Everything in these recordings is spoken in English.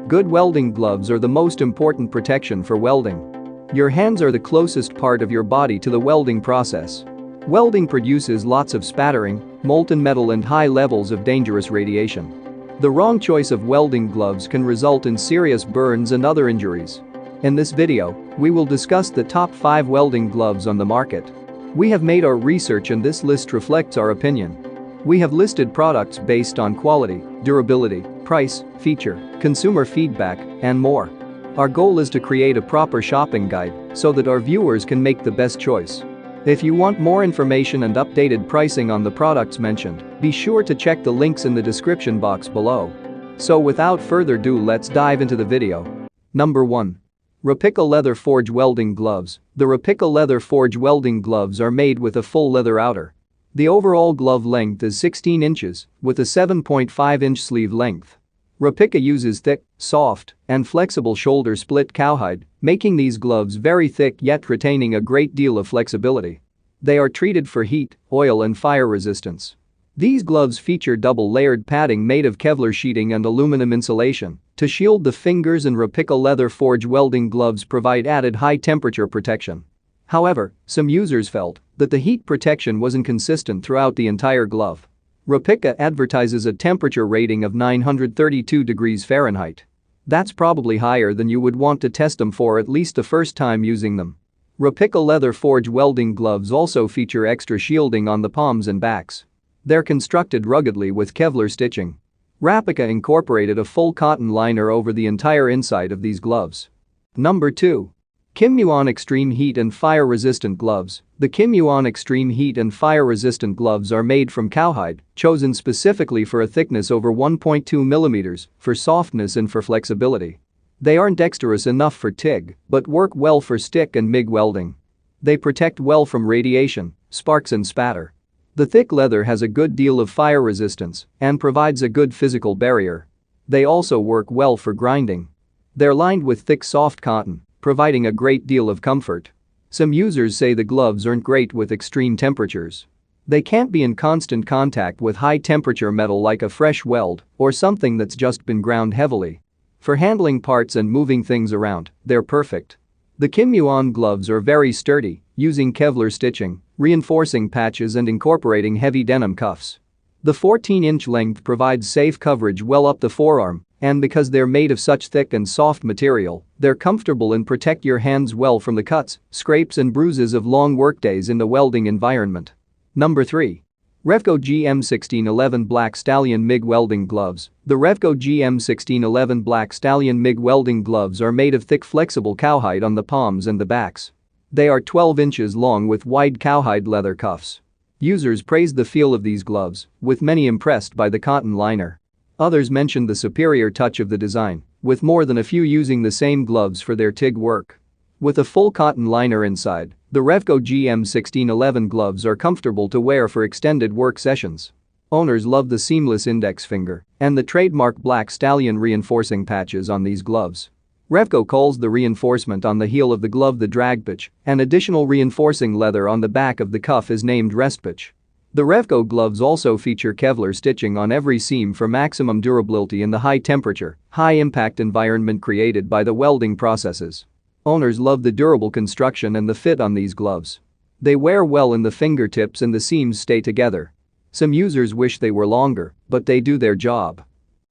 Good welding gloves are the most important protection for welding. Your hands are the closest part of your body to the welding process. Welding produces lots of spattering, molten metal and high levels of dangerous radiation. The wrong choice of welding gloves can result in serious burns and other injuries. In this video, we will discuss the top 5 welding gloves on the market. We have made our research and this list reflects our opinion. We have listed products based on quality, durability, price, feature, consumer feedback, and more. Our goal is to create a proper shopping guide so that our viewers can make the best choice. If you want more information and updated pricing on the products mentioned, be sure to check the links in the description box below. So without further ado, let's dive into the video. Number 1. Rapco Leather Forge Welding Gloves. The Rapco Leather Forge Welding Gloves are made with a full leather outer. The overall glove length is 16 inches, with a 7.5-inch sleeve length. Rapco uses thick, soft, and flexible shoulder split cowhide, making these gloves very thick yet retaining a great deal of flexibility. They are treated for heat, oil and fire resistance. These gloves feature double-layered padding made of Kevlar sheeting and aluminum insulation to shield the fingers, and Rapco Leather Forge Welding Gloves provide added high-temperature protection. However, some users felt that the heat protection wasn't consistent throughout the entire glove. Rapco advertises a temperature rating of 932 degrees Fahrenheit. That's probably higher than you would want to test them for at least the first time using them. Rapco Leather Forge Welding Gloves also feature extra shielding on the palms and backs. They're constructed ruggedly with Kevlar stitching. Rapco incorporated a full cotton liner over the entire inside of these gloves. Number 2. Yuan Extreme Heat and Fire Resistant Gloves. The Yuan Extreme Heat and Fire Resistant Gloves are made from cowhide, chosen specifically for a thickness over 1.2 mm, for softness and for flexibility. They aren't dexterous enough for TIG, but work well for stick and MIG welding. They protect well from radiation, sparks and spatter. The thick leather has a good deal of fire resistance and provides a good physical barrier. They also work well for grinding. They're lined with thick soft cotton, providing a great deal of comfort. Some users say the gloves aren't great with extreme temperatures. They can't be in constant contact with high-temperature metal like a fresh weld or something that's just been ground heavily. For handling parts and moving things around, they're perfect. The Yuan gloves are very sturdy, using Kevlar stitching, reinforcing patches and incorporating heavy denim cuffs. The 14-inch length provides safe coverage well up the forearm, and because they're made of such thick and soft material, they're comfortable and protect your hands well from the cuts, scrapes and bruises of long workdays in the welding environment. Number 3. Refco GM1611 Black Stallion MIG Welding Gloves. The Refco GM1611 Black Stallion MIG Welding Gloves are made of thick flexible cowhide on the palms and the backs. They are 12 inches long with wide cowhide leather cuffs. Users praise the feel of these gloves, with many impressed by the cotton liner. Others mentioned the superior touch of the design, with more than a few using the same gloves for their TIG work. With a full cotton liner inside, the Refco GM1611 gloves are comfortable to wear for extended work sessions. Owners love the seamless index finger and the trademark Black Stallion reinforcing patches on these gloves. Refco calls the reinforcement on the heel of the glove the drag pitch, and additional reinforcing leather on the back of the cuff is named rest pitch. The Refco gloves also feature Kevlar stitching on every seam for maximum durability in the high-temperature, high-impact environment created by the welding processes. Owners love the durable construction and the fit on these gloves. They wear well in the fingertips and the seams stay together. Some users wish they were longer, but they do their job.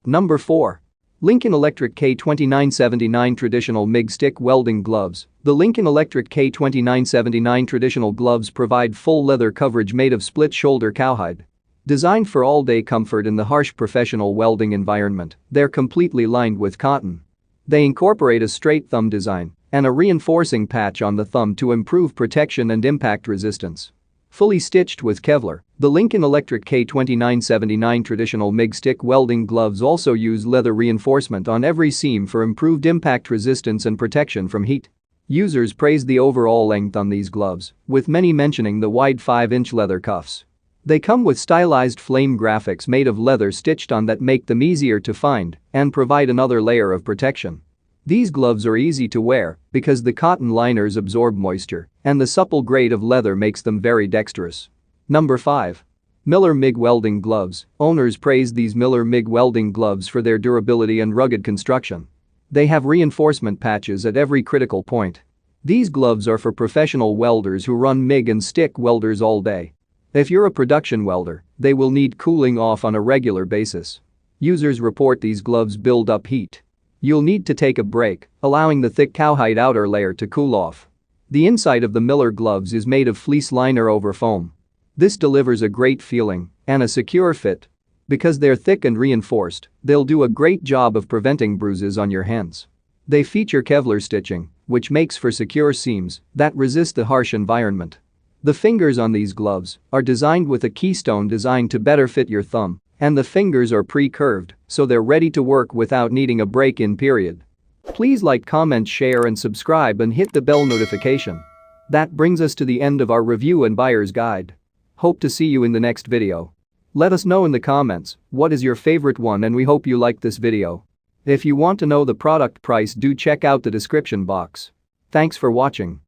Number 4. Electric K2979 Traditional MIG Stick Welding Gloves. The Electric K2979 Traditional gloves provide full leather coverage made of split shoulder cowhide. Designed for all-day comfort in the harsh professional welding environment, they're completely lined with cotton. They incorporate a straight thumb design and a reinforcing patch on the thumb to improve protection and impact resistance. Fully stitched with Kevlar, the Electric K2979 Traditional MIG Stick Welding Gloves also use leather reinforcement on every seam for improved impact resistance and protection from heat. Users praise the overall length on these gloves, with many mentioning the wide 5-inch leather cuffs. They come with stylized flame graphics made of leather stitched on that make them easier to find and provide another layer of protection. These gloves are easy to wear because the cotton liners absorb moisture and the supple grade of leather makes them very dexterous. Number 5. Miller MIG Welding Gloves. Owners praise these Miller MIG welding gloves for their durability and rugged construction. They have reinforcement patches at every critical point. These gloves are for professional welders who run MIG and stick welders all day. If you're a production welder, they will need cooling off on a regular basis. Users report these gloves build up heat. You'll need to take a break, allowing the thick cowhide outer layer to cool off. The inside of the Miller gloves is made of fleece liner over foam. This delivers a great feeling and a secure fit. Because they're thick and reinforced, they'll do a great job of preventing bruises on your hands. They feature Kevlar stitching, which makes for secure seams that resist the harsh environment. The fingers on these gloves are designed with a keystone designed to better fit your thumb, and the fingers are pre-curved, so they're ready to work without needing a break-in period. Please like, comment, share and subscribe and hit the bell notification. That brings us to the end of our review and buyer's guide. Hope to see you in the next video. Let us know in the comments what is your favorite one, and we hope you liked this video. If you want to know the product price, do check out the description box. Thanks for watching.